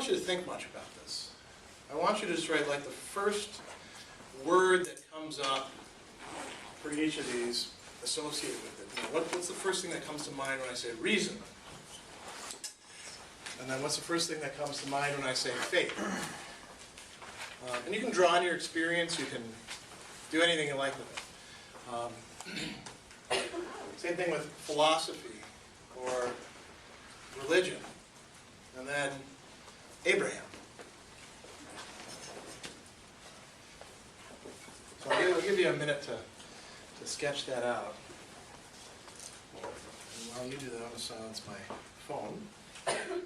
want you to think much about this. I want you to just write like the first word that comes up for each of these associated with it. You know, what's the first thing that comes to mind when I say reason? And then what's the first thing that comes to mind when I say faith? And you can draw on your experience, you can do anything you like with it. Same thing with philosophy or religion. And then Abraham. So I'll give you a minute to sketch that out. And while you do that, I'm going to silence my phone. And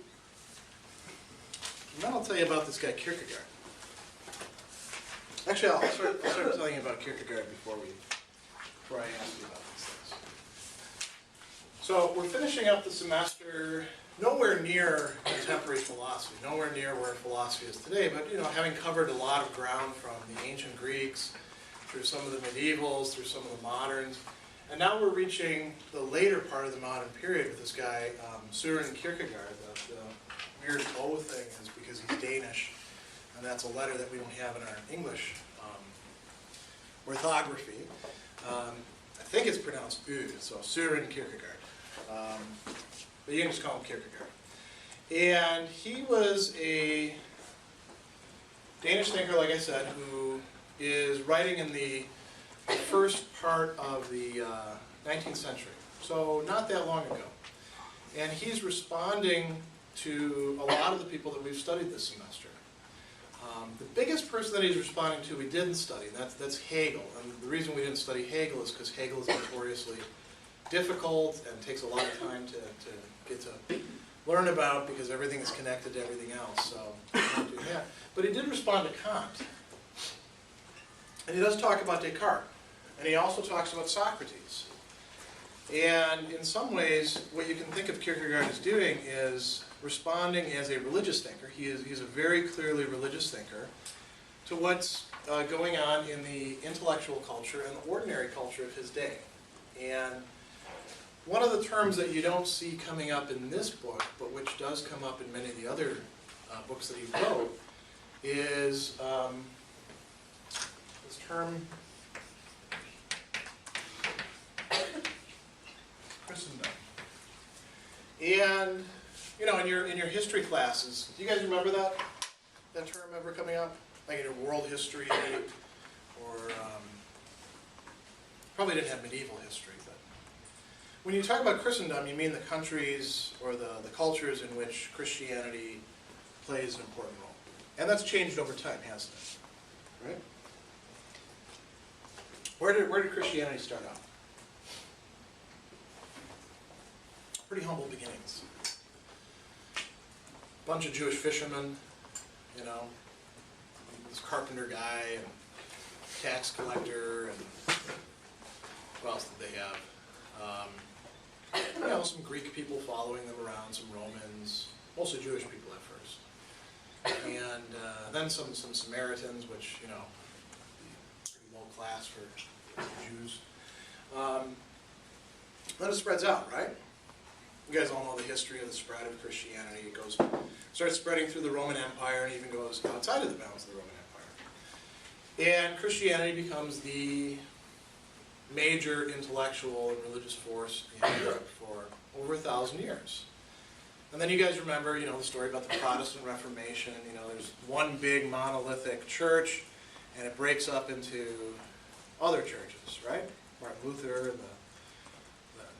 then I'll tell you about this guy Kierkegaard. Actually, I'll start telling you about Kierkegaard before I ask you about these things. So we're finishing up the semester nowhere near contemporary philosophy, nowhere near where philosophy is today, but having covered a lot of ground from the ancient Greeks, through some of the medievals, through some of the moderns, and now we're reaching the later part of the modern period with this guy, Soren Kierkegaard. The weird O thing is because he's Danish, and that's a letter that we don't have in our English orthography. I think it's pronounced Ud, so Soren Kierkegaard. But you can just call him Kierkegaard. And he was a Danish thinker, like I said, who is writing in the first part of the 19th century, so not that long ago. And he's responding to a lot of the people that we've studied this semester. The biggest person that he's responding to we didn't study, and that's Hegel. And the reason we didn't study Hegel is because Hegel is notoriously difficult and takes a lot of time to get to learn about, because everything is connected to everything else. So we won't do that. But he did respond to Kant. And he does talk about Descartes. And he also talks about Socrates. And in some ways, what you can think of Kierkegaard as doing is responding as a religious thinker. He's a very clearly religious thinker to what's going on in the intellectual culture and the ordinary culture of his day. And one of the terms that you don't see coming up in this book, but which does come up in many of the other books that he wrote, is this term Christendom. And in your history classes, do you guys remember that term ever coming up? Like in your world history, or probably didn't have medieval history, but when you talk about Christendom, you mean the countries or the cultures in which Christianity plays an important role. And that's changed over time, hasn't it? Right? Where did Christianity start out? Pretty humble beginnings. Bunch of Jewish fishermen, this carpenter guy and tax collector, and what else did they have? Some Greek people following them around, some Romans, mostly Jewish people at first, and then some Samaritans, which pretty low class for Jews. Then it spreads out, right? You guys all know the history of the spread of Christianity. It starts spreading through the Roman Empire and even goes outside of the bounds of the Roman Empire. And Christianity becomes the major intellectual and religious force in Europe for over 1,000 years. And then you guys remember, the story about the Protestant Reformation. There's one big monolithic church, and it breaks up into other churches, right? Martin Luther and the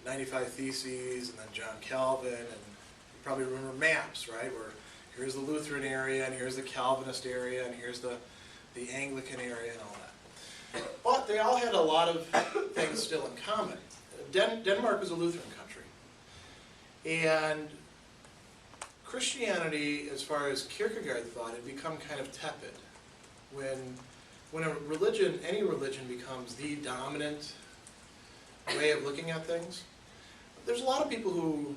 95 Theses, and then John Calvin, and you probably remember maps, right? Where here's the Lutheran area, and here's the Calvinist area, and here's the Anglican area, and all that. But they all had a lot of things still in common. Denmark was a Lutheran country. And Christianity, as far as Kierkegaard thought, had become kind of tepid. When a religion, any religion, becomes the dominant way of looking at things, there's a lot of people who,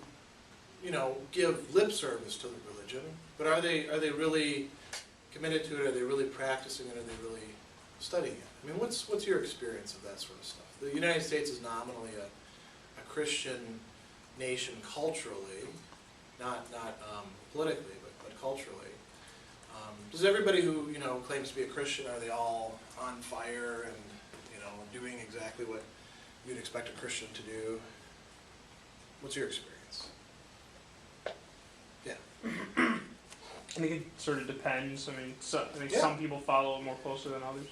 give lip service to the religion, but are they really committed to it? Are they really practicing it? Are they really studying it? I mean, what's your experience of that sort of stuff? The United States is nominally a Christian nation culturally, not politically, but culturally. Does everybody who, claims to be a Christian, are they all on fire and, doing exactly what you'd expect a Christian to do? What's your experience? Yeah. I think it sort of depends. I think Yeah. some people follow it more closely than others.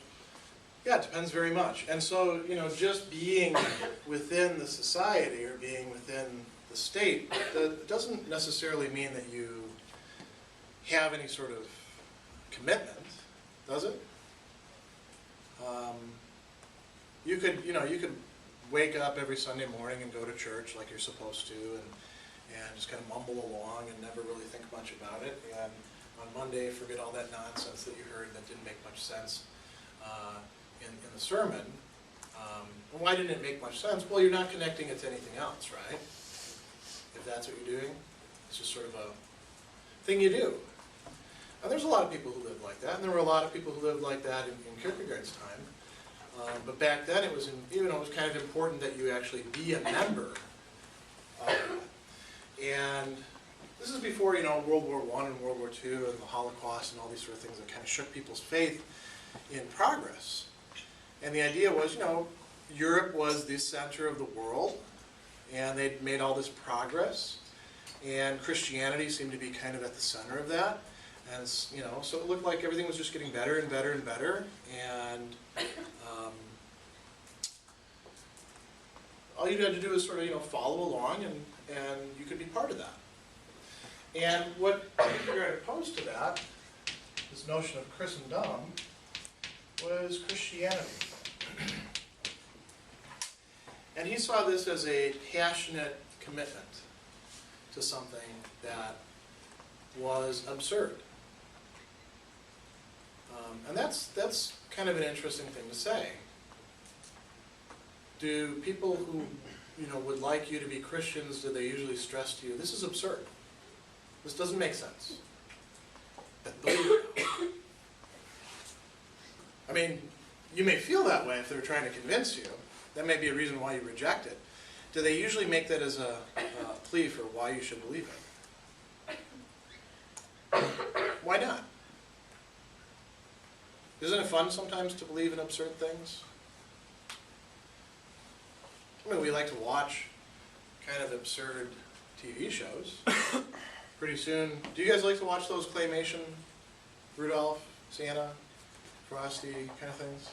Yeah, it depends very much. And so, just being within the society or being within the state doesn't necessarily mean that you have any sort of commitment, does it? You could wake up every Sunday morning and go to church like you're supposed to, and just kind of mumble along and never really think much about it. And on Monday, forget all that nonsense that you heard that didn't make much sense in the sermon. Why didn't it make much sense? Well, you're not connecting it to anything else, right? If that's what you're doing, it's just sort of a thing you do. And there's a lot of people who lived like that, and there were a lot of people who lived like that in Kierkegaard's time. But back then, it was kind of important that you actually be a member of that. And this is before, World War I and World War II and the Holocaust and all these sort of things that kind of shook people's faith in progress. And the idea was, Europe was the center of the world, and they'd made all this progress, and Christianity seemed to be kind of at the center of that. And, so it looked like everything was just getting better and better and better, and all you had to do is sort of, follow along, and you could be part of that. And what Kierkegaard opposed to that, this notion of Christendom, was Christianity. And he saw this as a passionate commitment to something that was absurd. And that's kind of an interesting thing to say. Do people who would like you to be Christians, do they usually stress to you, this is absurd. This doesn't make sense. But believe it now. I mean, you may feel that way if they're trying to convince you. That may be a reason why you reject it. Do they usually make that as a plea for why you should believe it? Why not? Isn't it fun sometimes to believe in absurd things? I mean, we like to watch kind of absurd TV shows. Pretty soon, do you guys like to watch those claymation, Rudolph, Santa, Frosty kind of things?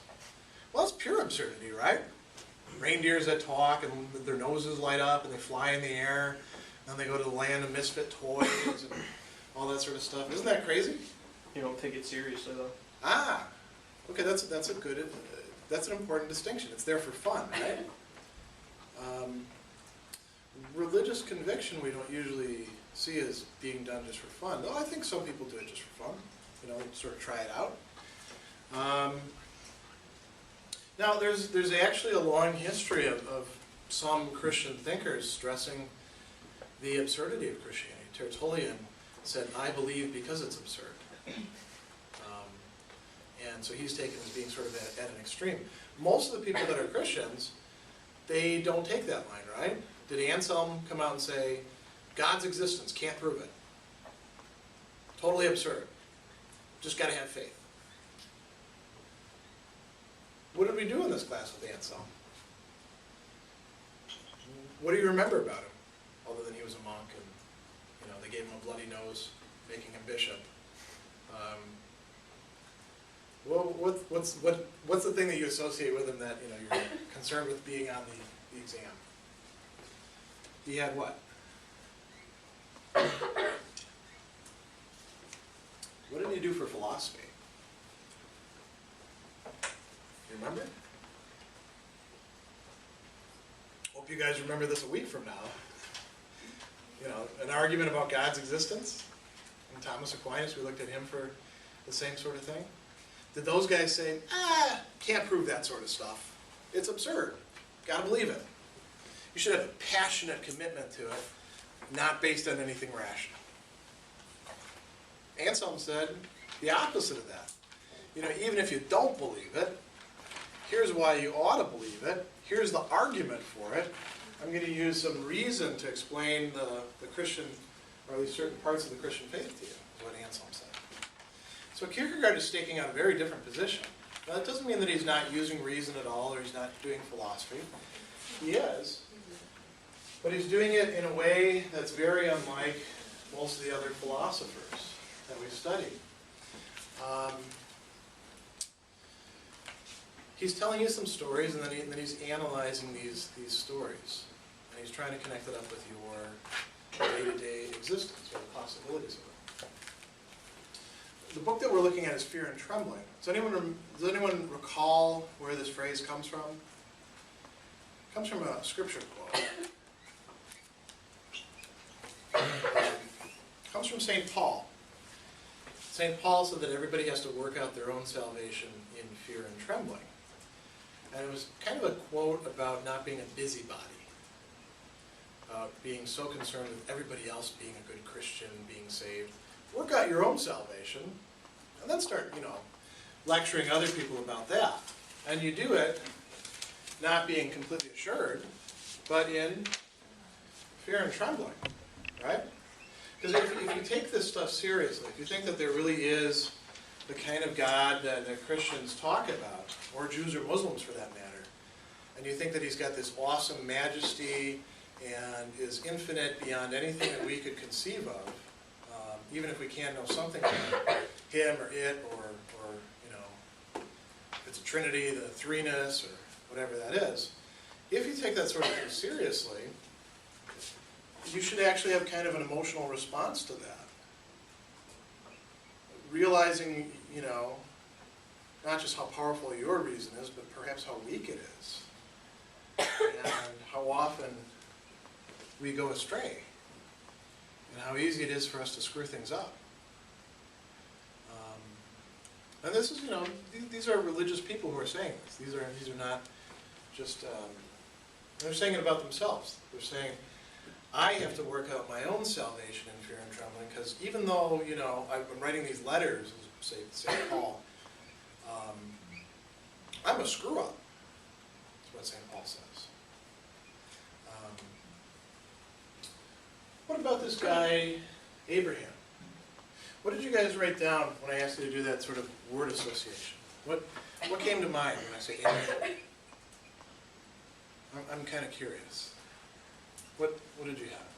Well, it's pure absurdity, right? Reindeers that talk and their noses light up and they fly in the air, and then they go to the land of misfit toys and all that sort of stuff. Isn't that crazy? You don't take it seriously, though. Ah, okay, that's a good, that's an important distinction. It's there for fun, right? Religious conviction we don't usually see as being done just for fun. Though I think some people do it just for fun, sort of try it out. Now, there's actually a long history of some Christian thinkers stressing the absurdity of Christianity. Tertullian said, I believe because it's absurd. And so he's taken as being sort of at an extreme. Most of the people that are Christians, they don't take that line, right? Did Anselm come out and say, God's existence, can't prove it? Totally absurd. Just got to have faith. What did we do in this class with Anselm? What do you remember about him? Other than he was a monk and, they gave him a bloody nose, making him bishop. Well, what's the thing that you associate with him that, you're concerned with being on the exam? He had what? What did he do for philosophy? You remember? Hope you guys remember this a week from now. An argument about God's existence. And Thomas Aquinas, we looked at him for the same sort of thing. Did those guys say, can't prove that sort of stuff. It's absurd. Gotta believe it. You should have a passionate commitment to it, not based on anything rational. Anselm said the opposite of that. Even if you don't believe it, here's why you ought to believe it. Here's the argument for it. I'm going to use some reason to explain the Christian, or at least certain parts of the Christian faith to you, is what Anselm said. So Kierkegaard is staking out a very different position. Now, that doesn't mean that he's not using reason at all, or he's not doing philosophy. He is. But he's doing it in a way that's very unlike most of the other philosophers that we've studied. He's telling you some stories, and then he's analyzing these stories. And he's trying to connect it up with your day-to-day existence, or the possibilities of it. The book that we're looking at is Fear and Trembling. Does anyone recall where this phrase comes from? It comes from a scripture quote. It comes from St. Paul. St. Paul said that everybody has to work out their own salvation in fear and trembling. And it was kind of a quote about not being a busybody, about being so concerned with everybody else being a good Christian, being saved. Work out your own salvation, and then start, lecturing other people about that. And you do it not being completely assured, but in fear and trembling, right? Because if you take this stuff seriously, if you think that there really is the kind of God that Christians talk about, or Jews or Muslims for that matter, and you think that he's got this awesome majesty and is infinite beyond anything that we could conceive of, even if we can't know something about him or it, or if it's a trinity, the threeness, or whatever that is, if you take that sort of thing seriously, you should actually have kind of an emotional response to that. Realizing, not just how powerful your reason is, but perhaps how weak it is. And how often we go astray. And how easy it is for us to screw things up. And this is, these are religious people who are saying this. These are not just, they're saying it about themselves. They're saying, I have to work out my own salvation in fear and trembling, because even though, I've been writing these letters, say St. Paul, I'm a screw-up. That's what St. Paul says. What about this guy, Abraham? What did you guys write down when I asked you to do that sort of word association? What came to mind when I say Abraham? I'm kind of curious. What did you have?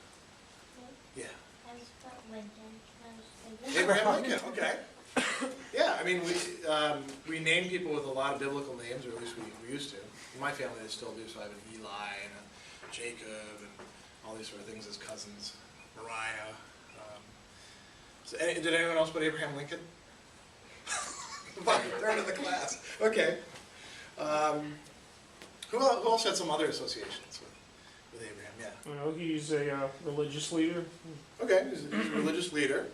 Yeah. I was about Lincoln. Abraham Lincoln, okay. Yeah, I mean, we name people with a lot of biblical names, or at least we used to. In my family, they still do, so I have an Eli and a Jacob and all these sort of things as cousins. Mariah. Did anyone else but Abraham Lincoln? About a third of the class. Okay. Who else had some other associations with Abraham? Yeah. He's a religious leader. Okay, he's a religious leader.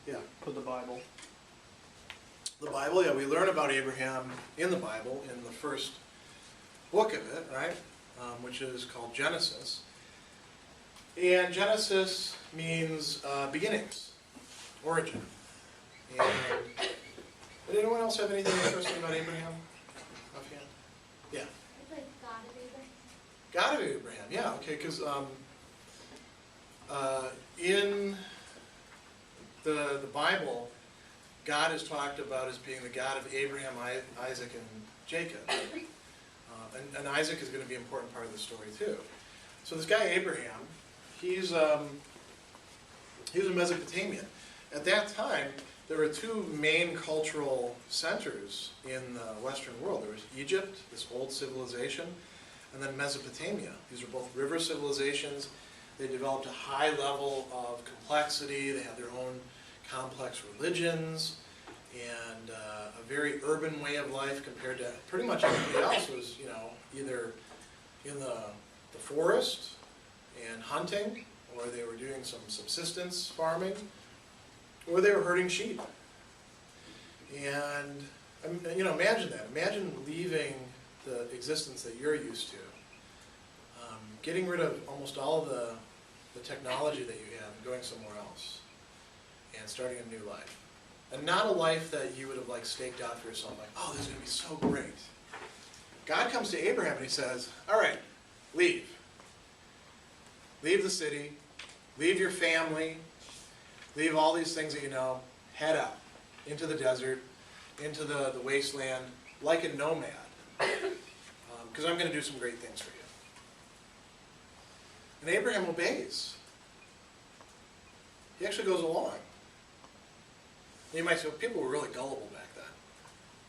Yeah. For the Bible. The Bible, yeah, we learn about Abraham in the Bible, in the first book of it, right? Which is called Genesis. And Genesis means beginnings, origin. And did anyone else have anything interesting about Abraham? Offhand? Yeah. It's like God of Abraham. God of Abraham, yeah, okay, because in the Bible, God is talked about as being the God of Abraham, Isaac, and Jacob. And Isaac is going to be an important part of the story too. So this guy Abraham, he's a Mesopotamian. At that time, there were two main cultural centers in the Western world. There was Egypt, this old civilization, and then Mesopotamia. These are both river civilizations. They developed a high level of complexity. They had their own complex religions, and a very urban way of life compared to pretty much everybody else was, either in the forest and hunting, or they were doing some subsistence farming, or they were herding sheep. And, imagine that. Imagine leaving the existence that you're used to, getting rid of almost all of the technology that you have and going somewhere else, and starting a new life. And not a life that you would have staked out for yourself, oh, this is going to be so great. God comes to Abraham and he says, all right, leave. Leave the city, leave your family, leave all these things that you know, head out. into the desert, into the wasteland, like a nomad, because I'm going to do some great things for you. And Abraham obeys. He actually goes along. And you might say, well, people were really gullible back then.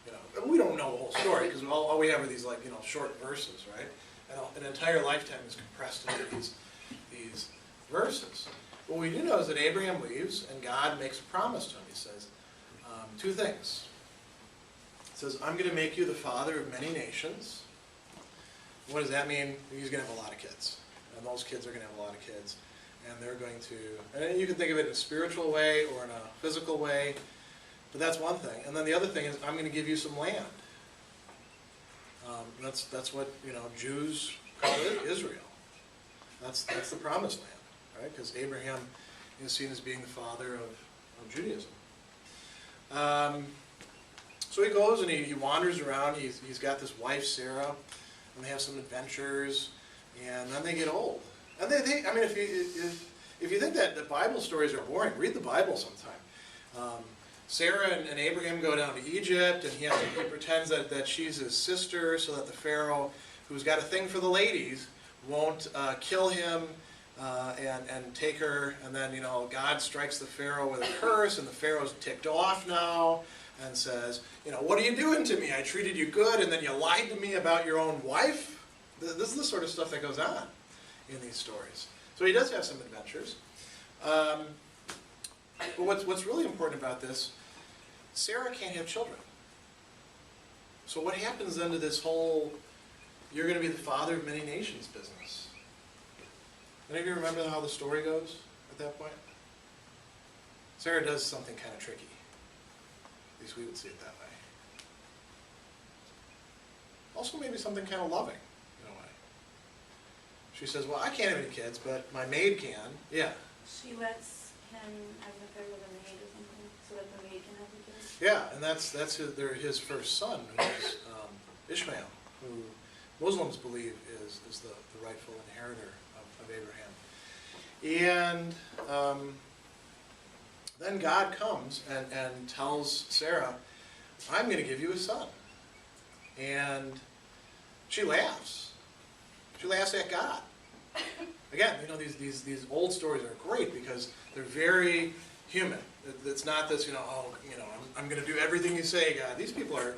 You know, and we don't know the whole story because all we have are these short verses, right? And an entire lifetime is compressed into these verses. What we do know is that Abraham leaves and God makes a promise to him. He says two things. He says, I'm going to make you the father of many nations. What does that mean? He's going to have a lot of kids. And those kids are going to have a lot of kids. And they're going to, and you can think of it in a spiritual way or in a physical way, but that's one thing. And then the other thing is, I'm going to give you some land. That's what, Jews call Israel. That's the promised land, right? Because Abraham is seen as being the father of Judaism. So he goes and he wanders around. He's got this wife, Sarah, and they have some adventures, and then they get old. And I mean, if you think that the Bible stories are boring, read the Bible sometime. Sarah and Abraham go down to Egypt, and he pretends that she's his sister, so that the Pharaoh, who's got a thing for the ladies, won't kill him and take her. And then God strikes the Pharaoh with a curse, and the Pharaoh's ticked off now and says, what are you doing to me? I treated you good, and then you lied to me about your own wife. This is the sort of stuff that goes on in these stories. So he does have some adventures. But what's really important about this, Sarah can't have children. So what happens then to this whole, you're going to be the father of many nations business? Any of you remember how the story goes at that point? Sarah does something kind of tricky. At least we would see it that way. Also maybe something kind of loving. She says, well, I can't have any kids, but my maid can. Yeah. She lets him have an affair with a maid or something, so that the maid can have the kids. Yeah, and that's his first son, who is Ishmael, who Muslims believe is the rightful inheritor of Abraham. And then God comes and tells Sarah, I'm going to give you a son. And she laughs. She laughs at God. Again, these old stories are great because they're very human. It's not this, I'm going to do everything you say, God. These people are,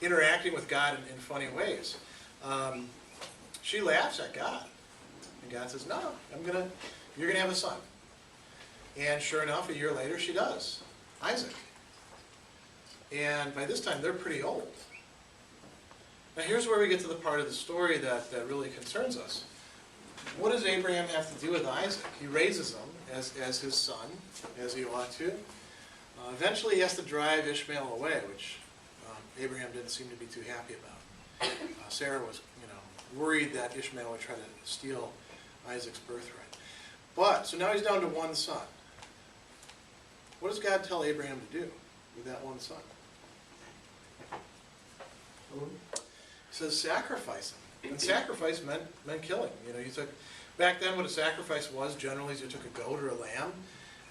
interacting with God in funny ways. She laughs at God. And God says, no, you're going to have a son. And sure enough, a year later, she does. Isaac. And by this time, they're pretty old. Now here's where we get to the part of the story that really concerns us. What does Abraham have to do with Isaac? He raises him as his son, as he ought to. Eventually he has to drive Ishmael away, which Abraham didn't seem to be too happy about. Sarah was, worried that Ishmael would try to steal Isaac's birthright. So now he's down to one son. What does God tell Abraham to do with that one son? He says, sacrifice him. And sacrifice meant killing. Back then what a sacrifice was generally is you took a goat or a lamb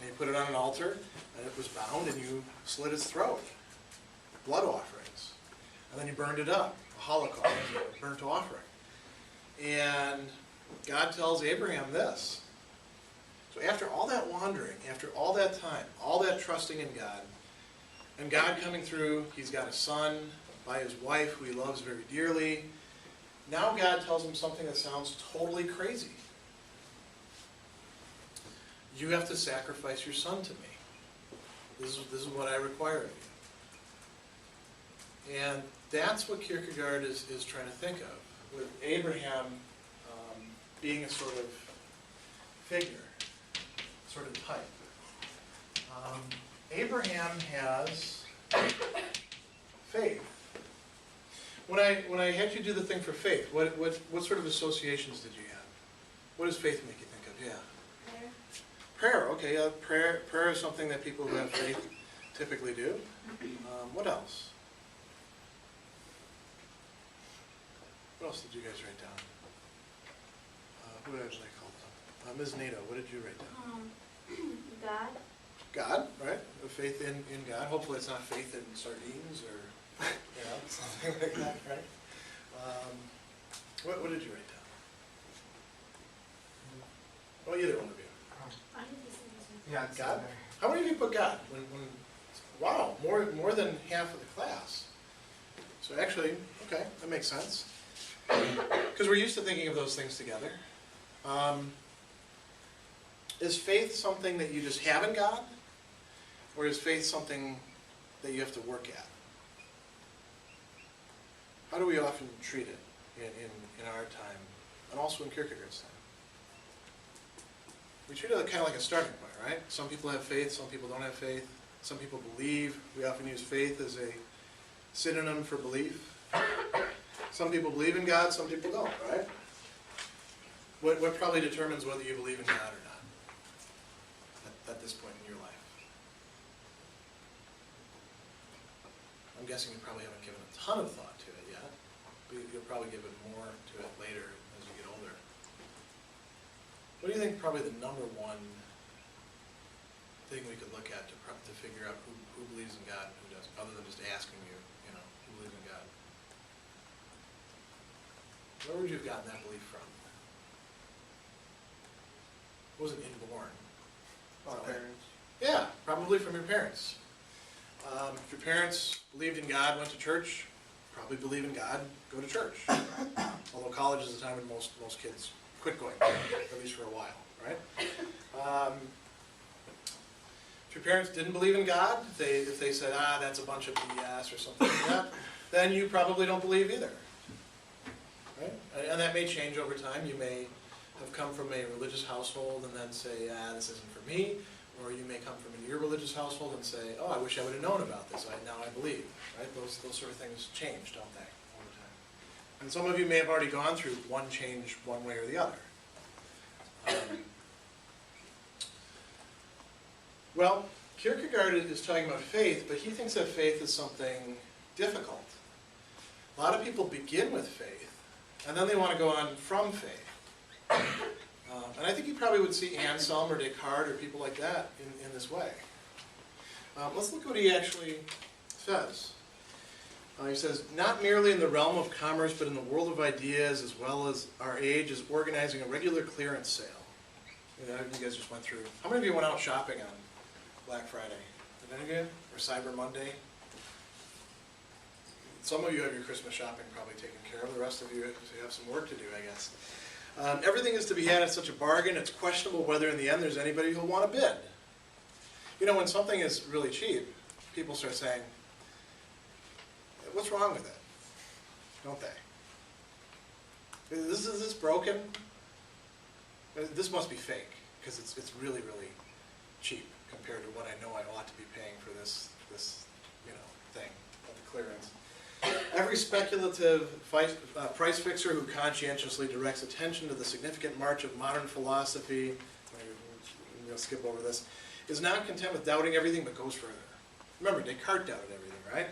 and you put it on an altar and it was bound and you slit its throat. Blood offerings. And then you burned it up. A holocaust, a burnt offering. And God tells Abraham this. So after all that wandering, after all that time, all that trusting in God, and God coming through, he's got a son by his wife who he loves very dearly. Now God tells him something that sounds totally crazy. You have to sacrifice your son to me. This is what I require of you. And that's what Kierkegaard is trying to think of, with Abraham being a sort of figure, sort of type. Abraham has faith. When I had you do the thing for faith, what sort of associations did you have? What does faith make you think of? Yeah. Prayer. Okay. Prayer is something that people who have faith typically do. What else? What else did you guys write down? Who did I call them? Ms. Nato, what did you write down? God. God, right? A faith in God. Hopefully it's not faith in sardines or, something like that, right? What did you write down? Oh, either one of you. I did the same as Yeah, it's God? in there. How many of you put God? Wow, more than half of the class. So actually, okay, that makes sense. Because we're used to thinking of those things together. Is faith something that you just have in God? Or is faith something that you have to work at? How do we often treat it in our time, and also in Kierkegaard's time? We treat it kind of like a starting point, right? Some people have faith, some people don't have faith. Some people believe. We often use faith as a synonym for belief. Some people believe in God, some people don't, right? What probably determines whether you believe in God or not at this point in your life? I'm guessing you probably haven't given a ton of thought to it yet, but you'll probably give it more to it later as you get older. What do you think probably the number one thing we could look at to figure out who believes in God and who doesn't, other than just asking you, who believes in God? Where would you have gotten that belief from? It wasn't inborn. Our parents. Yeah, probably from your parents. If your parents believed in God, went to church, probably believe in God, go to church. Although college is the time when most kids quit going, at least for a while, right? If your parents didn't believe in God, if they said, that's a bunch of BS or something like that, then you probably don't believe either. Right? And that may change over time. You may have come from a religious household and then say, this isn't for me. Or you may come from an irreligious household and say, I wish I would have known about this. Now I believe. Right? Those sort of things change, don't they, over time? And some of you may have already gone through one change one way or the other. Well, Kierkegaard is talking about faith, but he thinks that faith is something difficult. A lot of people begin with faith, and then they want to go on from faith. And I think you probably would see Anselm or Descartes or people like that in this way. Let's look what he actually says. He says, not merely in the realm of commerce, but in the world of ideas, as well as our age, is organizing a regular clearance sale. You guys just went through. How many of you went out shopping on Black Friday? Did any of you? Or Cyber Monday? Some of you have your Christmas shopping probably taken care of. The rest of you have some work to do, I guess. Everything is to be had at such a bargain, it's questionable whether in the end there's anybody who'll want to bid. When something is really cheap, people start saying, what's wrong with it? Don't they? Is this broken? This must be fake, because it's really, really cheap compared to what I know I ought to be paying for this thing at the clearance. Every speculative price fixer who conscientiously directs attention to the significant march of modern philosophy, I'm going to skip over this, is not content with doubting everything but goes further. Remember, Descartes doubted everything, right?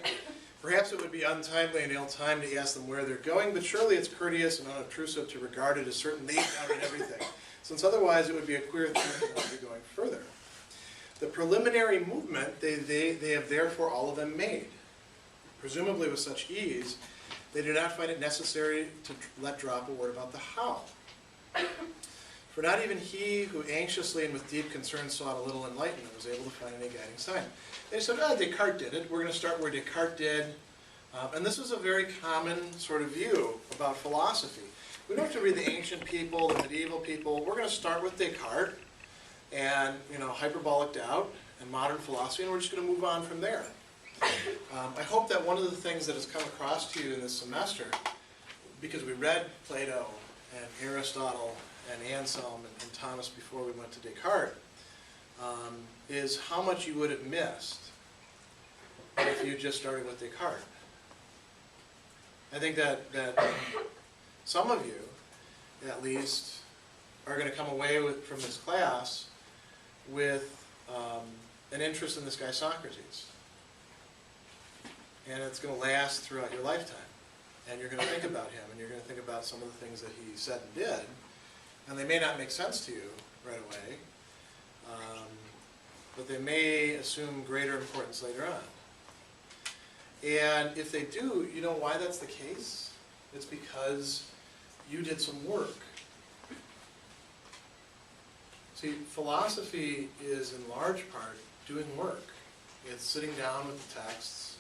Perhaps it would be untimely and ill-timed to ask them where they're going, but surely it's courteous and unobtrusive to regard it as certain they doubted everything, since otherwise it would be a queer thing to be going further. The preliminary movement they have therefore all of them made. Presumably with such ease, they do not find it necessary to let drop a word about the how. For not even he who anxiously and with deep concern sought a little enlightenment was able to find any guiding sign. They said, Descartes did it. We're going to start where Descartes did. And this is a very common sort of view about philosophy. We don't have to read the ancient people, the medieval people. We're going to start with Descartes and hyperbolic doubt and modern philosophy, and we're just going to move on from there. I hope that one of the things that has come across to you in this semester, because we read Plato and Aristotle and Anselm and Thomas before we went to Descartes, is how much you would have missed if you just started with Descartes. I think that some of you, at least, are going to come away from this class with an interest in this guy Socrates. And it's going to last throughout your lifetime. And you're going to think about him, and you're going to think about some of the things that he said and did. And they may not make sense to you right away. but they may assume greater importance later on. And if they do, you know why that's the case? It's because you did some work. See, philosophy is in large part doing work. It's sitting down with the texts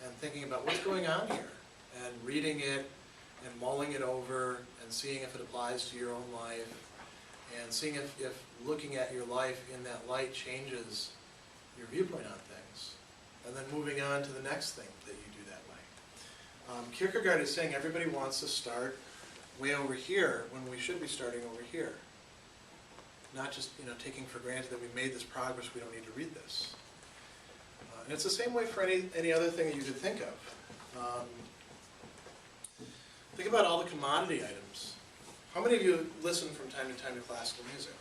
and thinking about what's going on here, and reading it and mulling it over and seeing if it applies to your own life, and seeing if looking at your life in that light changes your viewpoint on things, and then moving on to the next thing that you do that way. Kierkegaard is saying everybody wants to start way over here when we should be starting over here. Not just taking for granted that we've made this progress, we don't need to read this. And it's the same way for any other thing that you could think of. Think about all the commodity items. How many of you listen from time to time to classical music?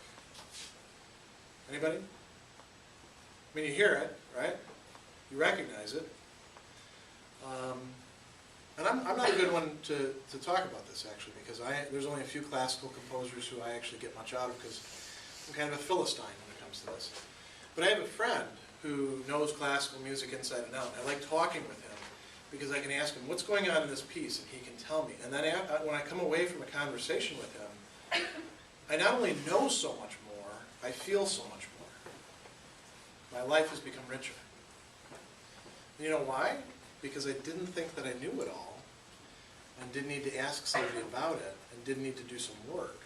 Anybody? I mean, you hear it, right? You recognize it. And I'm not a good one to talk about this, actually, because there's only a few classical composers who I actually get much out of, because I'm kind of a Philistine when it comes to this. But I have a friend who knows classical music inside and out. I like talking with him because I can ask him, what's going on in this piece? And he can tell me. And then when I come away from a conversation with him, I not only know so much more, I feel so much more. My life has become richer. And you know why? Because I didn't think that I knew it all, and didn't need to ask somebody about it, and didn't need to do some work.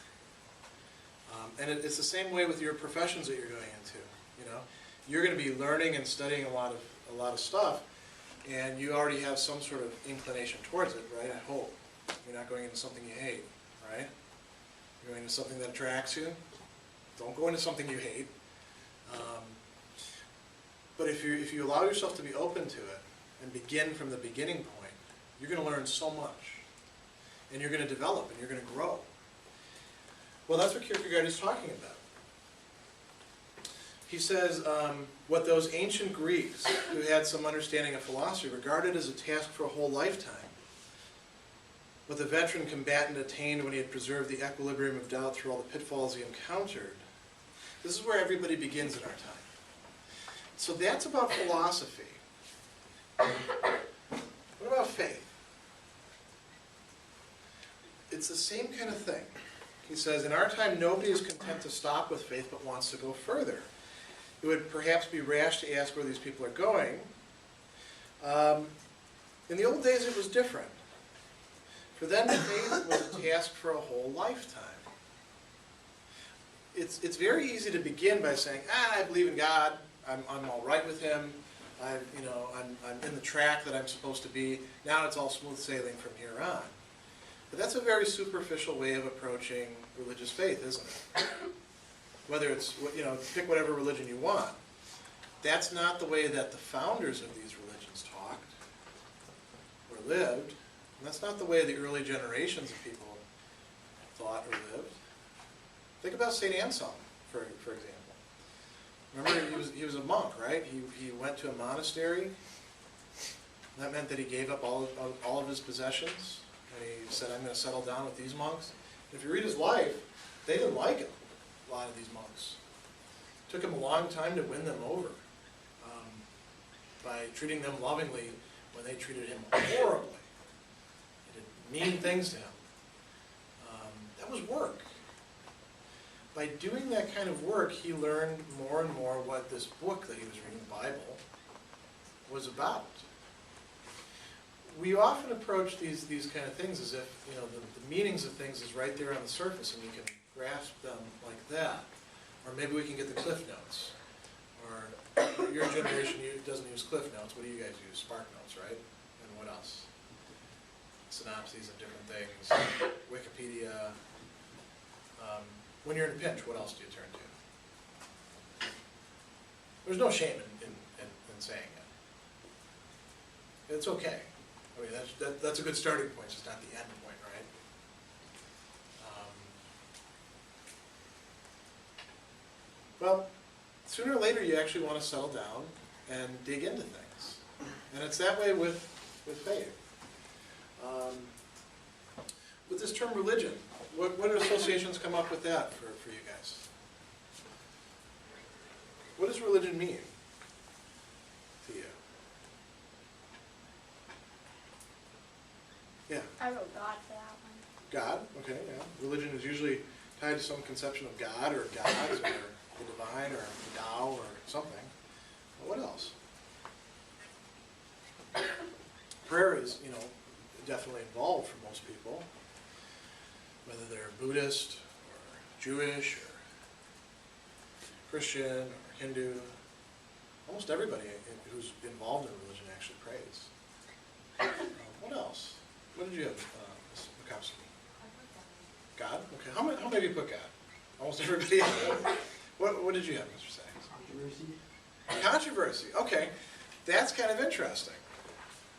And it's the same way with your professions that you're going into. You're going to be learning and studying a lot of stuff, and you already have some sort of inclination towards it, right? I hope you're not going into something you hate, right? You're going into something that attracts you. Don't go into something you hate. But if you allow yourself to be open to it and begin from the beginning point, you're going to learn so much, and you're going to develop, and you're going to grow. Well, that's what Kierkegaard is talking about. He says, what those ancient Greeks who had some understanding of philosophy regarded as a task for a whole lifetime, what the veteran combatant attained when he had preserved the equilibrium of doubt through all the pitfalls he encountered, this is where everybody begins in our time. So that's about philosophy. What about faith? It's the same kind of thing. He says, in our time, nobody is content to stop with faith but wants to go further. It would perhaps be rash to ask where these people are going. In the old days, it was different. For them, faith was a task for a whole lifetime. It's very easy to begin by saying, I believe in God. I'm all right with Him. I'm in the track that I'm supposed to be. Now it's all smooth sailing from here on. But that's a very superficial way of approaching religious faith, isn't it? Whether it's, pick whatever religion you want. That's not the way that the founders of these religions talked or lived. And that's not the way the early generations of people thought or lived. Think about St. Anselm, for example. Remember, he was a monk, right? He went to a monastery. That meant that he gave up all of his possessions. And he said, I'm going to settle down with these monks. If you read his life, they didn't like him, a lot of these monks. It took him a long time to win them over by treating them lovingly when they treated him horribly. They did mean things to him. That was work. By doing that kind of work, he learned more and more what this book that he was reading, the Bible, was about. We often approach these kind of things as if the meanings of things is right there on the surface and you can grasp them like that. Or maybe we can get the Cliff Notes. Or your generation doesn't use Cliff Notes. What do you guys use? Spark Notes, right? And what else? Synopses of different things. Wikipedia. When you're in a pinch, what else do you turn to? There's no shame in saying it. It's okay. I mean, that's a good starting point. It's just not the end point, right? Well, sooner or later, you actually want to settle down and dig into things. And it's that way with faith. With this term religion, what associations come up with that for you guys? What does religion mean to you? Yeah. I wrote God for that one. God, okay, yeah. Religion is usually tied to some conception of God or gods or the divine or the Tao or something. What else? Prayer is, definitely involved for most people, whether they're Buddhist or Jewish or Christian or Hindu. Almost everybody who's involved in religion actually prays. What else? What did you have, Ms. Makowski? God? Okay. How many of you put God? Almost everybody. What did you have, Mr. Sachs? Controversy. Controversy. Okay. That's kind of interesting.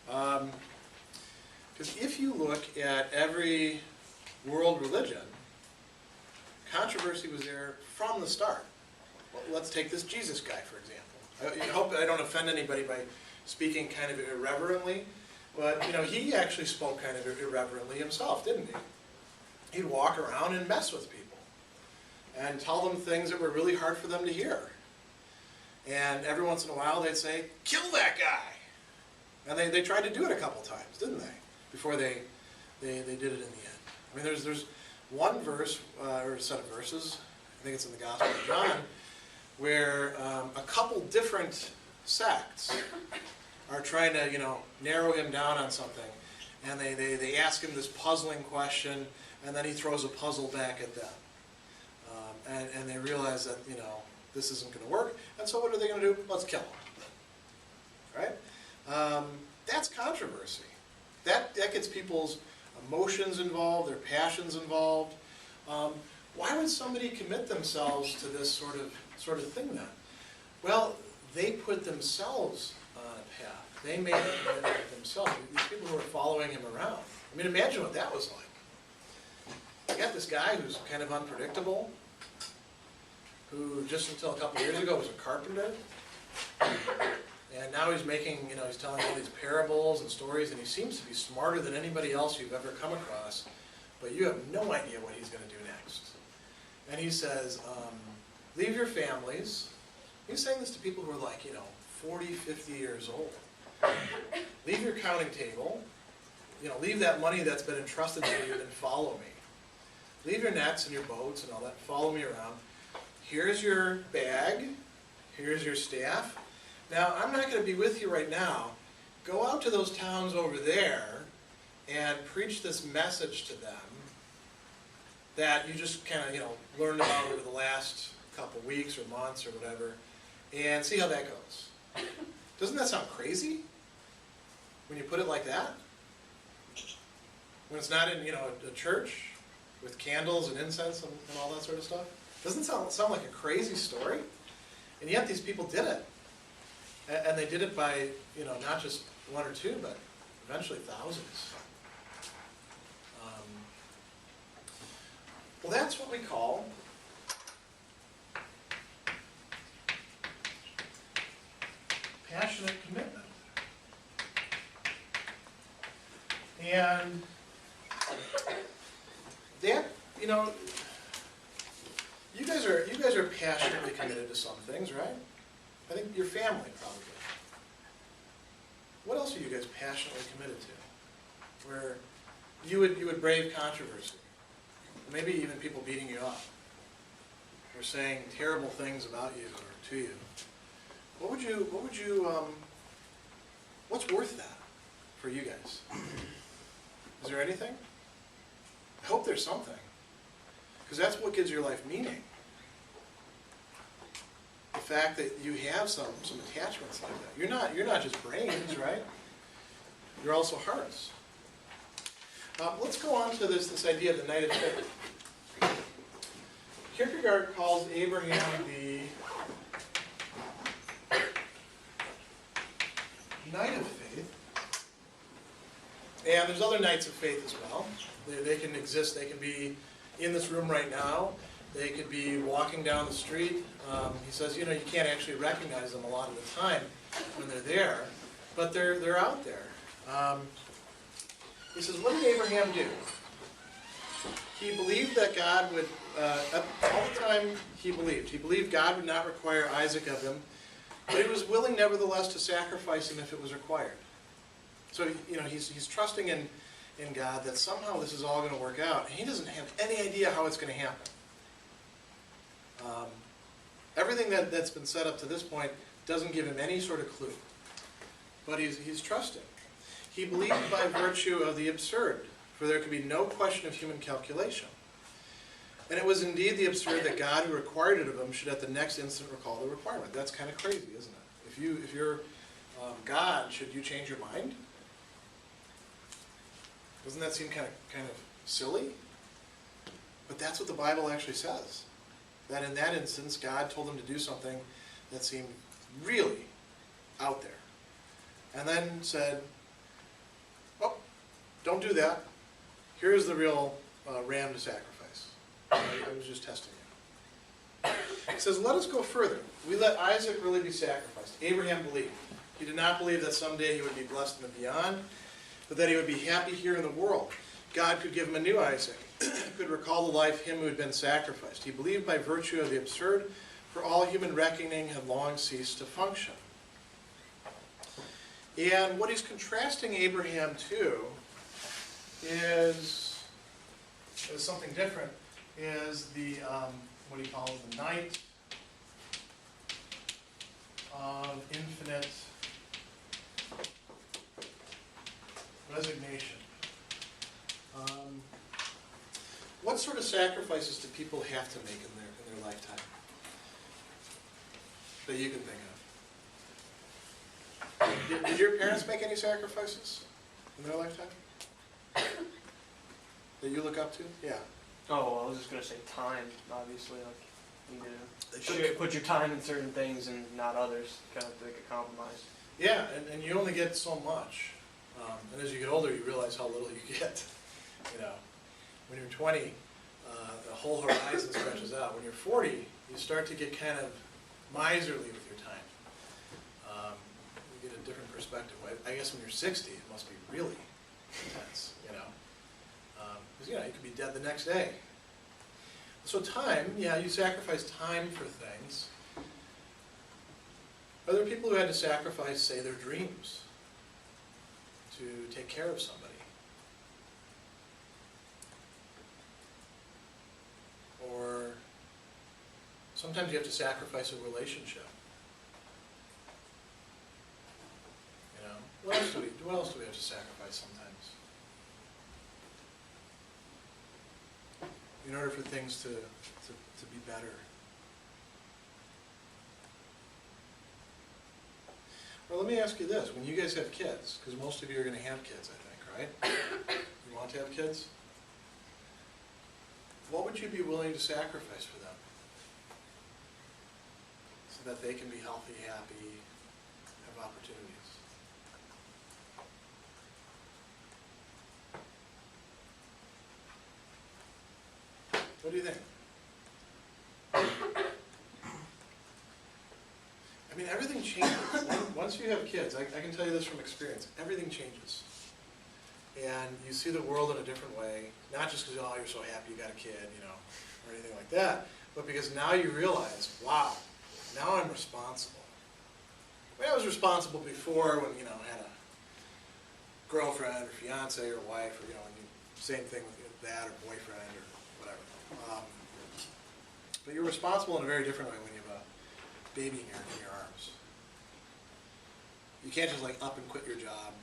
Because if you look at every world religion, controversy was there from the start. Well, let's take this Jesus guy, for example. I hope I don't offend anybody by speaking kind of irreverently, but he actually spoke kind of irreverently himself, didn't he? He'd walk around and mess with people and tell them things that were really hard for them to hear. And every once in a while they'd say, "Kill that guy!" And they tried to do it a couple times, didn't they? Before they did it in the end. I mean, there's one verse, or a set of verses, I think it's in the Gospel of John, where a couple different sects are trying to, narrow him down on something. And they ask him this puzzling question, and then he throws a puzzle back at them. And they realize that, this isn't going to work. And so what are they going to do? Let's kill him. Right? That's controversy. That gets people's emotions involved, their passions involved. Why would somebody commit themselves to this sort of thing then? Well, they put themselves on a path. They made a commitment themselves. These people who are following him around. I mean, imagine what that was like. You got this guy who's kind of unpredictable, who just until a couple years ago was a carpenter. And now he's making, he's telling all these parables and stories, and he seems to be smarter than anybody else you've ever come across, but you have no idea what he's going to do next. And he says, leave your families. He's saying this to people who are like, 40, 50 years old. Leave your counting table. Leave that money that's been entrusted to you and follow me. Leave your nets and your boats and all that. Follow me around. Here's your bag. Here's your staff. Now, I'm not going to be with you right now. Go out to those towns over there and preach this message to them that you just kind of, learned about over the last couple weeks or months or whatever, and see how that goes. Doesn't that sound crazy when you put it like that? When it's not in, a church with candles and incense and all that sort of stuff? Doesn't it sound like a crazy story? And yet these people did it. And they did it by, not just one or two, but eventually thousands. Well, that's what we call passionate commitment. And that, you guys are passionately committed to some things, right? I think your family probably. What else are you guys passionately committed to? Where you would brave controversy, maybe even people beating you up, or saying terrible things about you or to you. What's worth that for you guys? Is there anything? I hope there's something, because that's what gives your life meaning. The fact that you have some attachments like that. You're not just brains, right? You're also hearts. Let's go on to this idea of the knight of faith. Kierkegaard calls Abraham the knight of faith. And there's other knights of faith as well. They can exist. They can be in this room right now. They could be walking down the street. He says, you can't actually recognize them a lot of the time when they're there, but they're out there. He says, what did Abraham do? He believed that God would, all the time he believed God would not require Isaac of him, but he was willing nevertheless to sacrifice him if it was required. So, he's trusting in God that somehow this is all going to work out, and he doesn't have any idea how it's going to happen. Everything that's been set up to this point doesn't give him any sort of clue, but he's trusting. He believed by virtue of the absurd, for there could be no question of human calculation. And it was indeed the absurd that God, who required it of him, should at the next instant recall the requirement. That's kind of crazy, isn't it? If you're God, should you change your mind? Doesn't that seem kind of silly? But that's what the Bible actually says. That in that instance, God told him to do something that seemed really out there. And then said, oh, don't do that. Here's the real ram to sacrifice. I was just testing you. It says, let us go further. We let Isaac really be sacrificed. Abraham believed. He did not believe that someday he would be blessed in the beyond, but that he would be happy here in the world. God could give him a new Isaac, could recall to life him who had been sacrificed. He believed by virtue of the absurd, for all human reckoning had long ceased to function. And what he's contrasting Abraham to is something different, is the, what he calls the night of infinite resignation. What sort of sacrifices do people have to make in their lifetime that you can think of? Did your parents make any sacrifices in their lifetime that you look up to? Yeah. Oh, well, I was just going to say time, obviously. Like, you put your time in certain things and not others, kind of make a compromise. Yeah, and you only get so much. And as you get older, you realize how little you get. When you're 20, the whole horizon stretches out. When you're 40, you start to get kind of miserly with your time. You get a different perspective. I guess when you're 60, it must be really intense, because, you could be dead the next day. So time, you sacrifice time for things. Are there people who had to sacrifice, say, their dreams to take care of somebody? Or sometimes you have to sacrifice a relationship. What else do we have to sacrifice sometimes? In order for things to be better. Well, let me ask you this. When you guys have kids, because most of you are going to have kids, I think, right? You want to have kids? What would you be willing to sacrifice for them? So that they can be healthy, happy, have opportunities. What do you think? I mean, everything changes. Once you have kids, I can tell you this from experience, everything changes. And you see the world in a different way, not just because, you're so happy you got a kid, or anything like that, but because now you realize, wow, now I'm responsible. I was responsible before when, I had a girlfriend or fiance or wife, or, same thing with that, or boyfriend, or whatever. But you're responsible in a very different way when you have a baby in your arms. You can't just up and quit your job,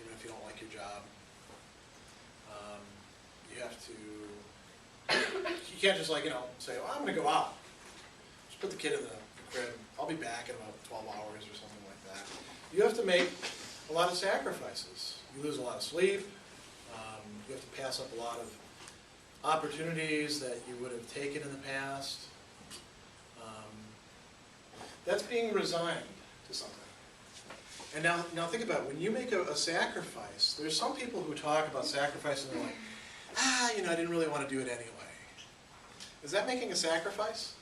even if you don't like your job. You have to, you can't just say, well, I'm going to go out. Just put the kid in the crib. I'll be back in about 12 hours or something like that. You have to make a lot of sacrifices. You lose a lot of sleep. You have to pass up a lot of opportunities that you would have taken in the past. That's being resigned to something. And now think about it. When you make a sacrifice, there's some people who talk about sacrifice and they're like, I didn't really want to do it anyway. Is that making a sacrifice?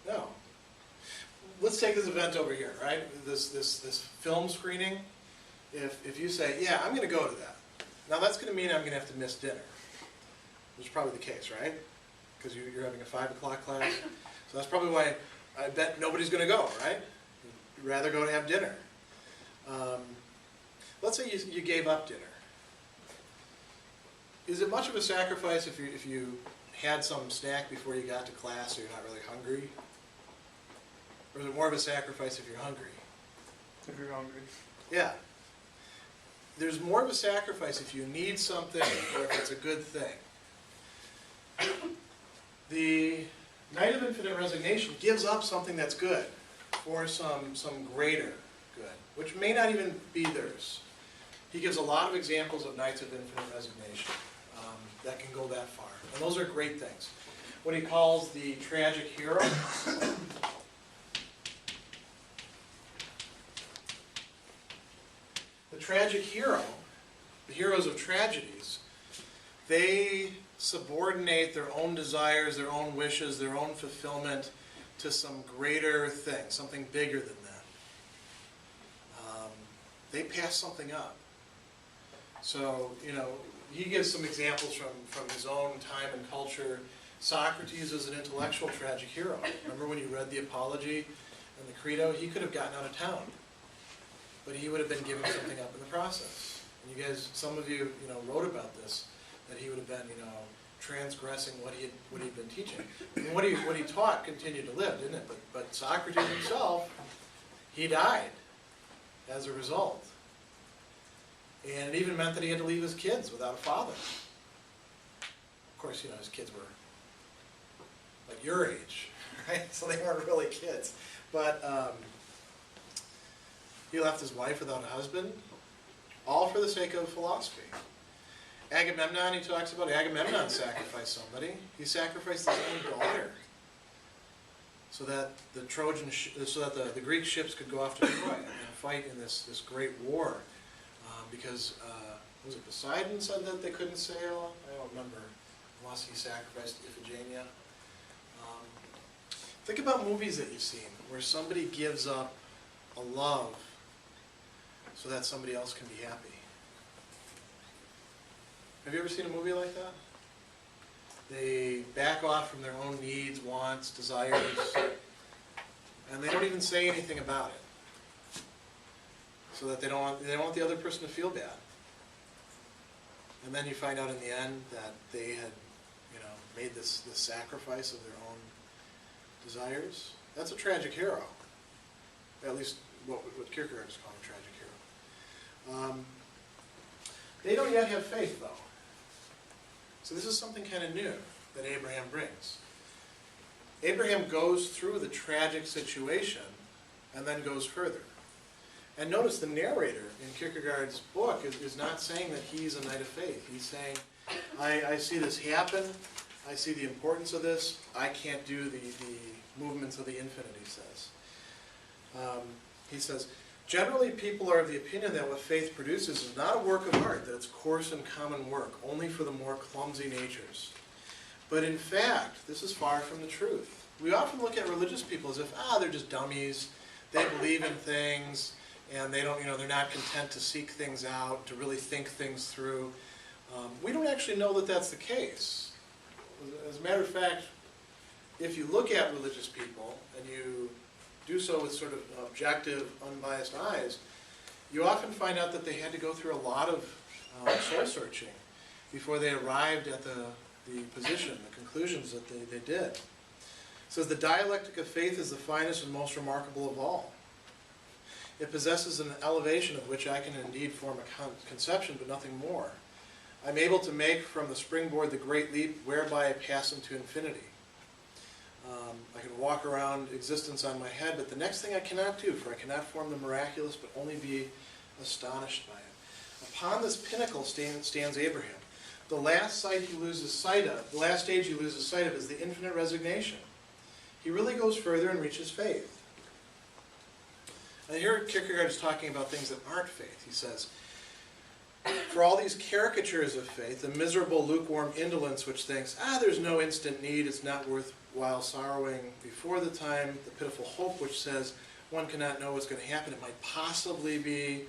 No. Let's take this event over here, right? This film screening. If you say, yeah, I'm going to go to that. Now that's going to mean I'm going to have to miss dinner, which is probably the case, right? Because you're having a 5 o'clock class. So that's probably why I bet nobody's going to go, right? You'd rather go to have dinner. Let's say you gave up dinner. Is it much of a sacrifice if you had some snack before you got to class so you're not really hungry? Or is it more of a sacrifice if you're hungry? If you're hungry. Yeah. There's more of a sacrifice if you need something or if it's a good thing. The Knight of Infinite Resignation gives up something that's good for some greater good, which may not even be theirs. He gives a lot of examples of Knights of Infinite Resignation that can go that far. And those are great things. What he calls the tragic hero. The tragic hero, the heroes of tragedies, they subordinate their own desires, their own wishes, their own fulfillment to some greater thing, something bigger than them. They pass something up. So, he gives some examples from his own time and culture. Socrates is an intellectual tragic hero. Remember when you read the Apology and the Credo? He could have gotten out of town, but he would have been giving something up in the process. And you guys, some of you, wrote about this, that he would have been, transgressing what he'd been teaching. And what he taught continued to live, didn't it? But Socrates himself, he died as a result. And it even meant that he had to leave his kids without a father. Of course, his kids were like your age, right? So they weren't really kids. But he left his wife without a husband, all for the sake of philosophy. Agamemnon, he talks about Agamemnon sacrificed somebody. He sacrificed his own daughter so that the Greek ships could go off to Troy and fight in this great war. Because, was it Poseidon said that they couldn't sail? I don't remember, unless he sacrificed Iphigenia. Think about movies that you've seen where somebody gives up a love so that somebody else can be happy. Have you ever seen a movie like that? They back off from their own needs, wants, desires, and they don't even say anything about it. So that they don't want the other person to feel bad. And then you find out in the end that they had, made this sacrifice of their own desires. That's a tragic hero. At least what Kierkegaard is calling a tragic hero. They don't yet have faith, though. So this is something kind of new that Abraham brings. Abraham goes through the tragic situation and then goes further. And notice the narrator in Kierkegaard's book is not saying that he's a knight of faith. He's saying, I see this happen, I see the importance of this, I can't do the movements of the infinite, he says. He says, generally people are of the opinion that what faith produces is not a work of art, that it's coarse and common work, only for the more clumsy natures. But in fact, this is far from the truth. We often look at religious people as if, they're just dummies, they believe in things, and they don't, they're not content to seek things out, to really think things through. We don't actually know that that's the case. As a matter of fact, if you look at religious people, and you do so with sort of objective, unbiased eyes, you often find out that they had to go through a lot of soul searching before they arrived at the position, the conclusions that they did. It says, the dialectic of faith is the finest and most remarkable of all. It possesses an elevation of which I can indeed form a conception, but nothing more. I'm able to make from the springboard the great leap whereby I pass into infinity. I can walk around existence on my head, but the next thing I cannot do, for I cannot form the miraculous, but only be astonished by it. Upon this pinnacle stands Abraham. The last stage he loses sight of is the infinite resignation. He really goes further and reaches faith. And here Kierkegaard is talking about things that aren't faith. He says, for all these caricatures of faith, the miserable lukewarm indolence which thinks, there's no instant need, it's not worthwhile sorrowing before the time, the pitiful hope which says one cannot know what's going to happen, it might possibly be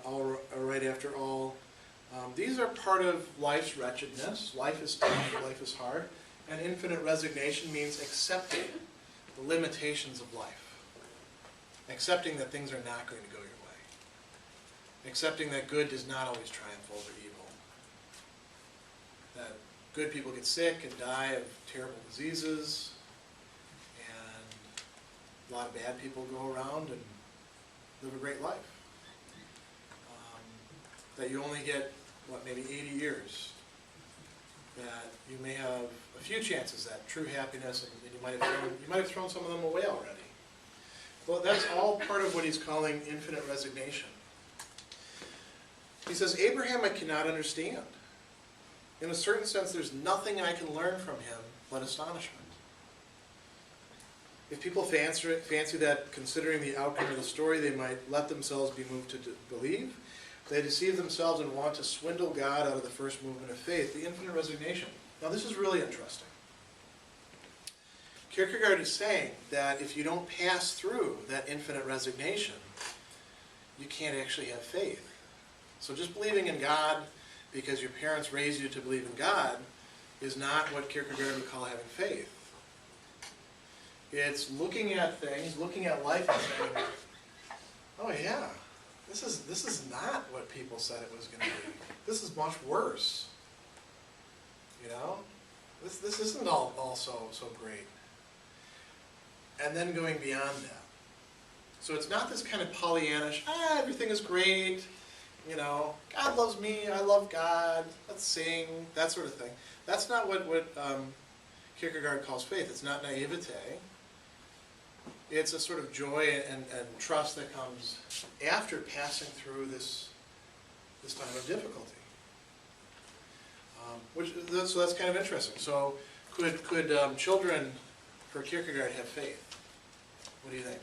all right after all, These are part of life's wretchedness. Life is tough, life is hard, and infinite resignation means accepting the limitations of life. Accepting that things are not going to go your way. Accepting that good does not always triumph over evil. That good people get sick and die of terrible diseases, and a lot of bad people go around and live a great life. That you only get, maybe 80 years. That you may have a few chances at true happiness, and you might have thrown some of them away already. Well, that's all part of what he's calling infinite resignation. He says, Abraham I cannot understand. In a certain sense, there's nothing I can learn from him but astonishment. If people fancy that, considering the outcome of the story, they might let themselves be moved to believe, they deceive themselves and want to swindle God out of the first movement of faith, the infinite resignation. Now, this is really interesting. Kierkegaard is saying that if you don't pass through that infinite resignation, you can't actually have faith. So just believing in God because your parents raised you to believe in God is not what Kierkegaard would call having faith. It's looking at things, looking at life and saying, oh yeah, this is not what people said it was going to be. This is much worse. You know? This isn't all so great. And then going beyond that. So it's not this kind of Pollyannish, everything is great, you know, God loves me, I love God, let's sing, that sort of thing. That's not what Kierkegaard calls faith. It's not naivete. It's a sort of joy and trust that comes after passing through this time of difficulty. So that's kind of interesting. So could children, for Kierkegaard, have faith? What do you think?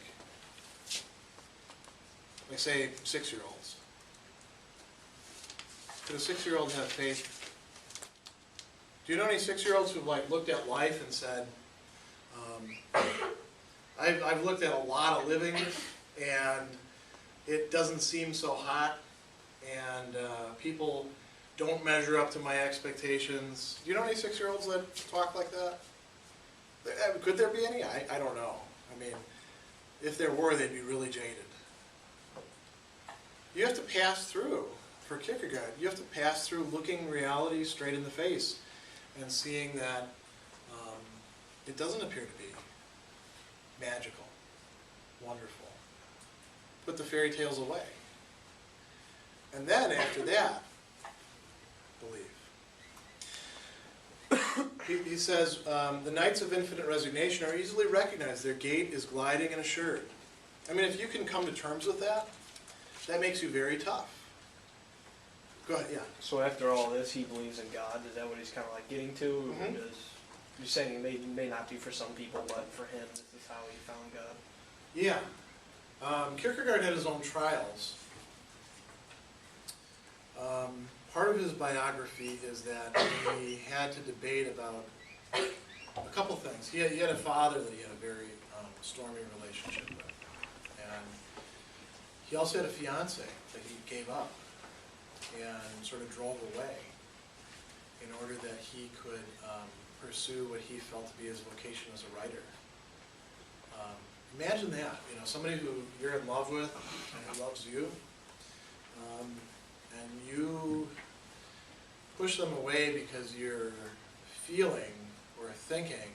Like, say, 6-year-olds. Could a 6-year-old have faith? Do you know any 6-year-olds who've looked at life and said, I've looked at a lot of living and it doesn't seem so hot, and people don't measure up to my expectations. Do you know any 6-year-olds that talk like that? Could there be any? I don't know. I mean, if there were, they'd be really jaded. You have to pass through, for Kierkegaard, you have to pass through looking reality straight in the face and seeing that it doesn't appear to be magical, wonderful. Put the fairy tales away. And then, after that, believe. He says, the nights of infinite resignation are easily recognized. Their gait is gliding and assured. I mean, if you can come to terms with that, that makes you very tough. Go ahead, yeah. So after all this, he believes in God. Is that what he's kind of getting to? Mm-hmm. Or you're saying it may not be for some people, but for him, this is how he found God. Yeah. Kierkegaard had his own trials. Part of his biography is that he had to debate about a couple things. He had a father that he had a very stormy relationship with. And he also had a fiancée that he gave up and sort of drove away in order that he could pursue what he felt to be his vocation as a writer. Imagine that, somebody who you're in love with and who loves you, and you push them away because you're feeling or thinking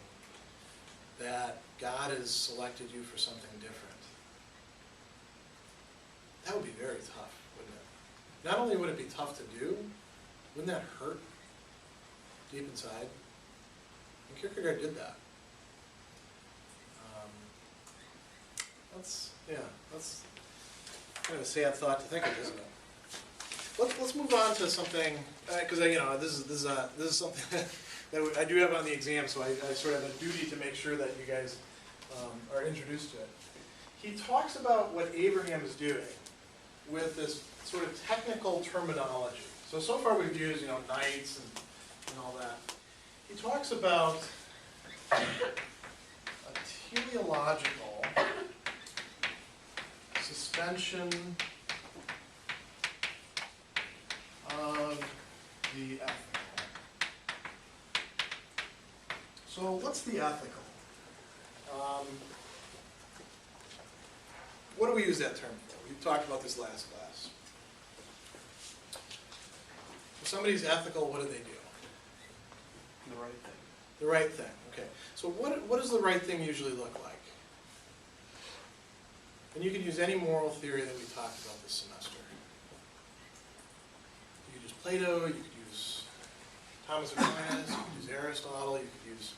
that God has selected you for something different. That would be very tough, wouldn't it? Not only would it be tough to do, wouldn't that hurt deep inside? And Kierkegaard did that. That's kind of a sad thought to think of, isn't it? Let's move on to something, because this is something that I do have on the exam, so I sort of have a duty to make sure that you guys are introduced to it. He talks about what Abraham is doing with this sort of technical terminology. So far we've used, nights and all that. He talks about a teleological suspension of the ethical. So what's the ethical? What do we use that term for? We talked about this last class. If somebody's ethical, what do they do? The right thing. The right thing, okay. So what does the right thing usually look like? And you can use any moral theory that we talked about this semester. You could use Plato, you could use Thomas Aquinas, you could use Aristotle, you could use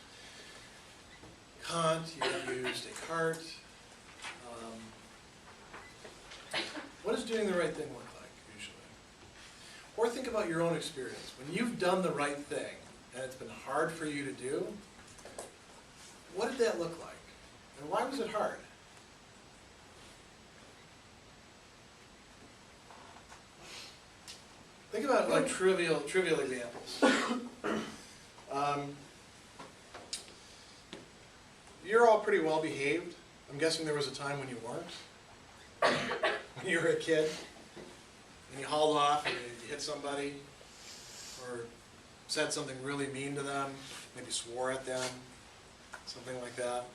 Kant, you could use Descartes. What does doing the right thing look like, usually? Or think about your own experience. When you've done the right thing, and it's been hard for you to do, what did that look like? And why was it hard? Think about like trivial examples. You're all pretty well behaved. I'm guessing there was a time when you weren't. When you were a kid, and you hauled off and you hit somebody, or said something really mean to them, maybe swore at them, something like that.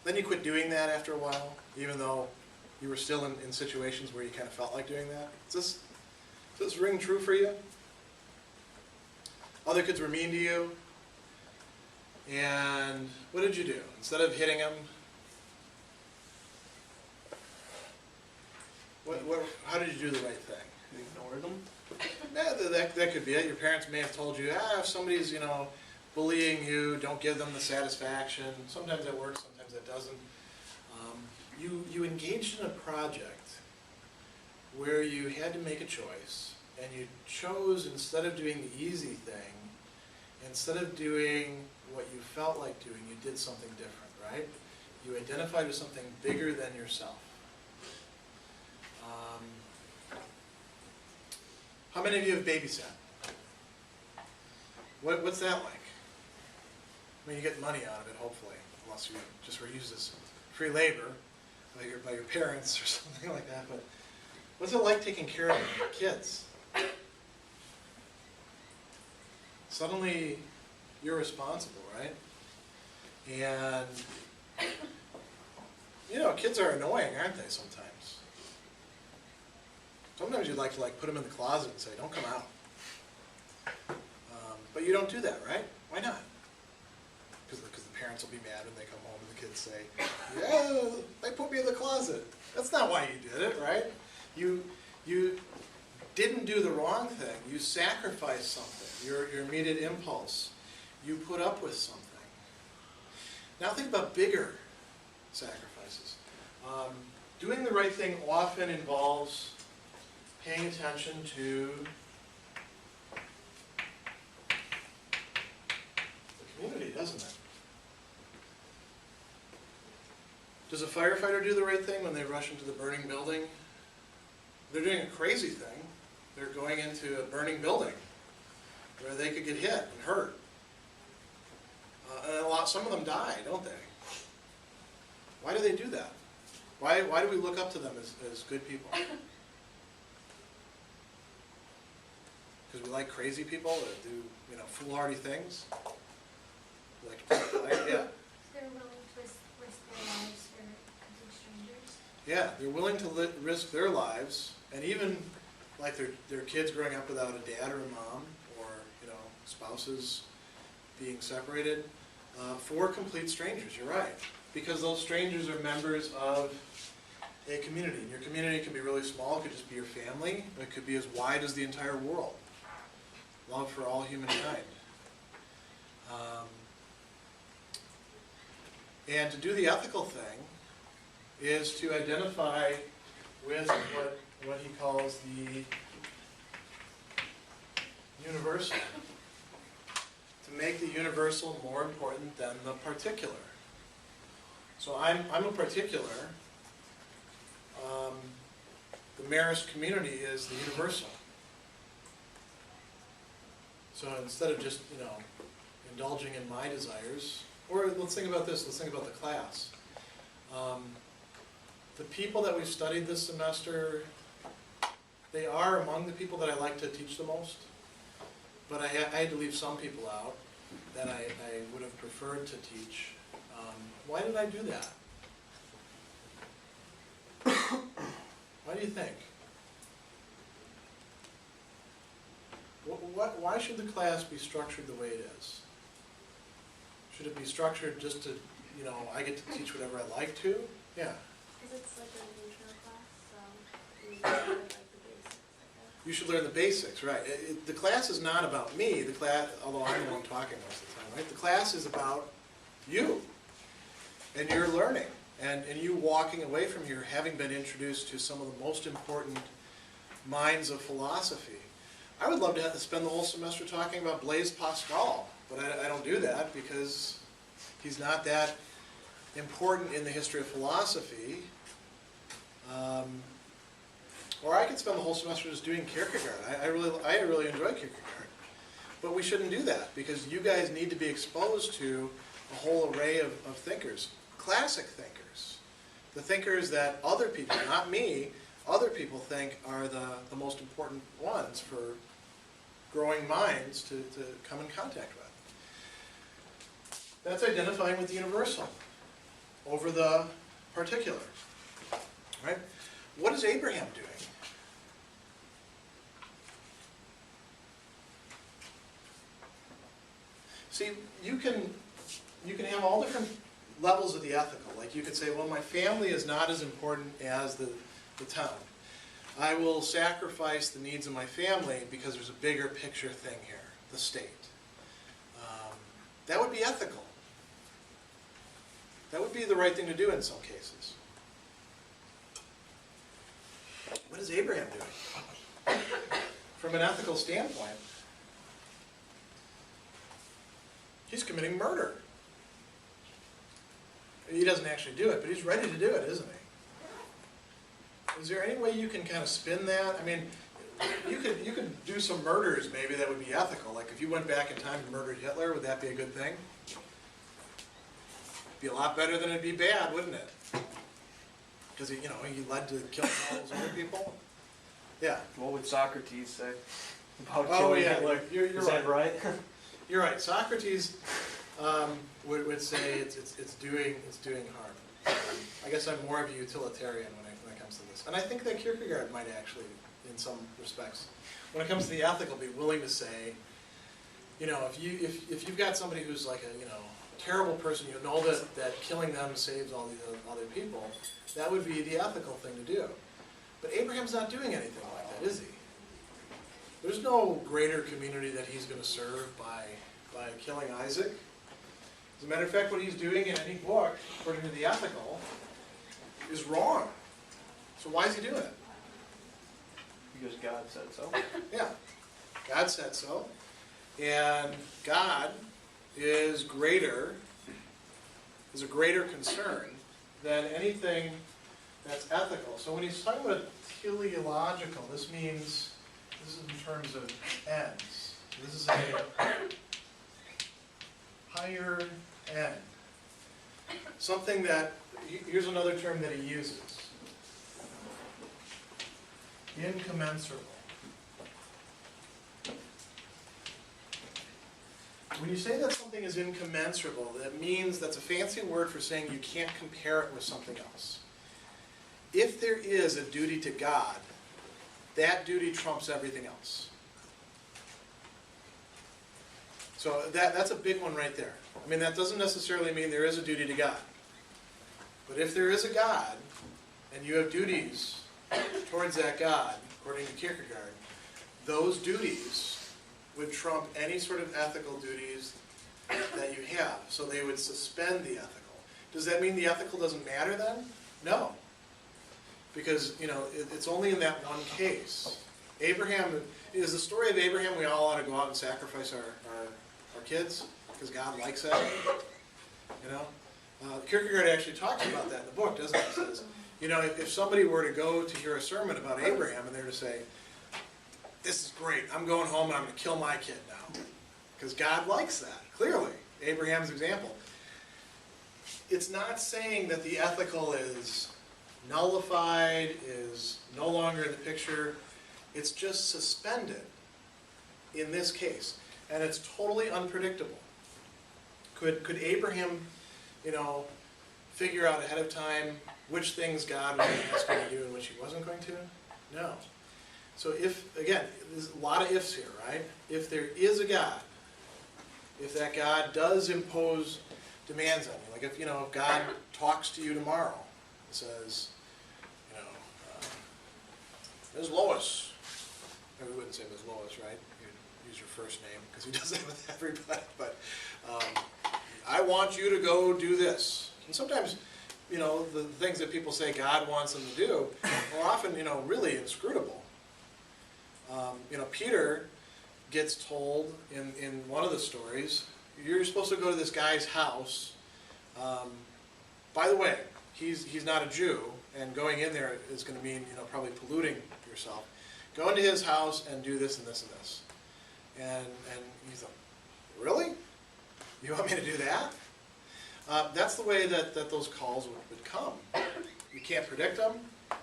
Then you quit doing that after a while, even though you were still in situations where you kind of felt like doing that. Does this ring true for you? Other kids were mean to you, and what did you do? Instead of hitting them, how did you do the right thing? Ignore them? Yeah, that could be it. Your parents may have told you, if somebody's, bullying you, don't give them the satisfaction. Sometimes that works, sometimes that doesn't. You engaged in a project where you had to make a choice, and you chose, instead of doing the easy thing, instead of doing what you felt like doing, you did something different, right? You identified with something bigger than yourself. How many of you have babysat? What's that like? I mean, you get money out of it, hopefully, unless you just were used as free labor by your parents or something like that. But what's it like taking care of your kids? Suddenly, you're responsible, right? And, kids are annoying, aren't they, sometimes? Sometimes you'd like to put them in the closet and say, don't come out. But you don't do that, right? Why not? Because the parents will be mad when they come home and the kids say, yeah, they put me in the closet. That's not why you did it, right? You didn't do the wrong thing. You sacrificed something, your immediate impulse. You put up with something. Now think about bigger sacrifices. Doing the right thing often involves paying attention to the community, doesn't it? Does a firefighter do the right thing when they rush into the burning building? They're doing a crazy thing. They're going into a burning building where they could get hit and hurt. And some of them die, don't they? Why do they do that? Why do we look up to them as good people? Because we like crazy people that do, foolhardy things. We like to yeah. They're willing to risk their lives for complete strangers. Yeah, they're willing to risk their lives, and even like their kids growing up without a dad or a mom, or spouses being separated, for complete strangers. You're right, because those strangers are members of a community. And your community can be really small. It could just be your family. It could be as wide as the entire world. Love for all humankind. And to do the ethical thing is to identify with what he calls the universal. To make the universal more important than the particular. So I'm a particular. The Marist community is the universal. So instead of just, indulging in my desires, or let's think about this, let's think about the class. The people that we've studied this semester, They are among the people that I like to teach the most, but I had to leave some people out that I would have preferred to teach. Why did I do that? Why do you think? Why should the class be structured the way it is? Should it be structured just to, you know, I get to teach whatever I like to? Yeah. Because it's like an intro class, so we learn like the basics, I guess. You should learn the basics, right. The class is not about me, the class, although I'm the one talking most of the time, right? The class is about you and your learning and you walking away from here having been introduced to some of the most important minds of philosophy. I would love to have to spend the whole semester talking about Blaise Pascal, but I don't do that because he's not that important in the history of philosophy. Or I could spend the whole semester just doing Kierkegaard. I really enjoy Kierkegaard. But we shouldn't do that because you guys need to be exposed to a whole array of thinkers, classic thinkers, the thinkers that other people, not me, other people think are the most important ones for growing minds to come in contact with. That's identifying with the universal over the particular, right? What is Abraham doing? See, you can have all different levels of the ethical. Like you could say, well, my family is not as important as the town. I will sacrifice the needs of my family because there's a bigger picture thing here, the state. That would be ethical. That would be the right thing to do in some cases. What is Abraham doing? From an ethical standpoint, he's committing murder. He doesn't actually do it, but he's ready to do it, isn't he? Is there any way you can kind of spin that? I mean, you could do some murders maybe that would be ethical. Like if you went back in time and murdered Hitler, would that be a good thing? Be a lot better than it'd be bad, wouldn't it? Because he led to killing all those other people. Yeah. What would Socrates say about Oh killing yeah, Hitler? you're Is right. that right? You're right. Socrates would say it's doing harm. I guess I'm more of a utilitarian when it comes to this, and I think that Kierkegaard might actually, in some respects, when it comes to the ethical, be willing to say, if you've got somebody who's like a terrible person, you know that killing them saves all these other people, that would be the ethical thing to do. But Abraham's not doing anything like that, is he? There's no greater community that he's going to serve by killing Isaac. As a matter of fact, what he's doing in any book, according to the ethical, is wrong. So why is he doing it? Because God said so. Yeah, God said so. And God is a greater concern than anything that's ethical. So when he's talking about teleological, this is in terms of ends. This is a higher end. Something that, here's another term that he uses. Incommensurable. When you say that something is incommensurable, that means that's a fancy word for saying you can't compare it with something else. If there is a duty to God, that duty trumps everything else. So that's a big one right there. I mean, that doesn't necessarily mean there is a duty to God. But if there is a God, and you have duties towards that God, according to Kierkegaard, those duties would trump any sort of ethical duties that you have. So they would suspend the ethical. Does that mean the ethical doesn't matter then? No. Because, it's only in that one case. Abraham, is the story of Abraham we all ought to go out and sacrifice our kids? Because God likes that. Kierkegaard actually talks about that in the book, doesn't he? He says, if somebody were to go to hear a sermon about Abraham and they're to say, this is great, I'm going home and I'm going to kill my kid now. Because God likes that, clearly. Abraham's example. It's not saying that the ethical is nullified, is no longer in the picture. It's just suspended in this case, and it's totally unpredictable. Could Abraham, figure out ahead of time which things God was going to do and which he wasn't going to? No. So again, there's a lot of ifs here, right? If there is a God, if that God does impose demands on you, like if God talks to you tomorrow and says, Ms. Lois, we wouldn't say Ms. Lois, right? You'd use your first name because he does that with everybody, but I want you to go do this. And sometimes, the things that people say God wants them to do are often, really inscrutable. Peter gets told in one of the stories, you're supposed to go to this guy's house. By the way, he's not a Jew, and going in there is going to mean, probably polluting yourself. Go into his house and do this and this and this. And he's like, really? You want me to do that? That's the way that those calls would come. You can't predict them. You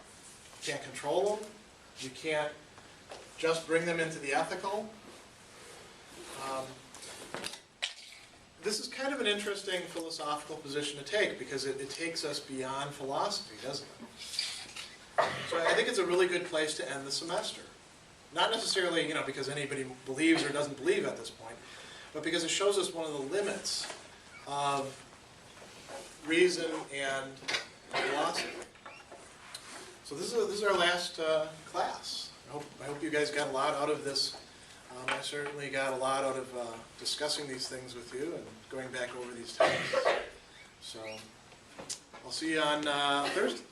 can't control them. You can't just bring them into the ethical. This is kind of an interesting philosophical position to take because it takes us beyond philosophy, doesn't it? So I think it's a really good place to end the semester. Not necessarily, because anybody believes or doesn't believe at this point, but because it shows us one of the limits of reason and philosophy. So this is our last class. I hope you guys got a lot out of this. I certainly got a lot out of discussing these things with you and going back over these texts. So I'll see you on Thursday.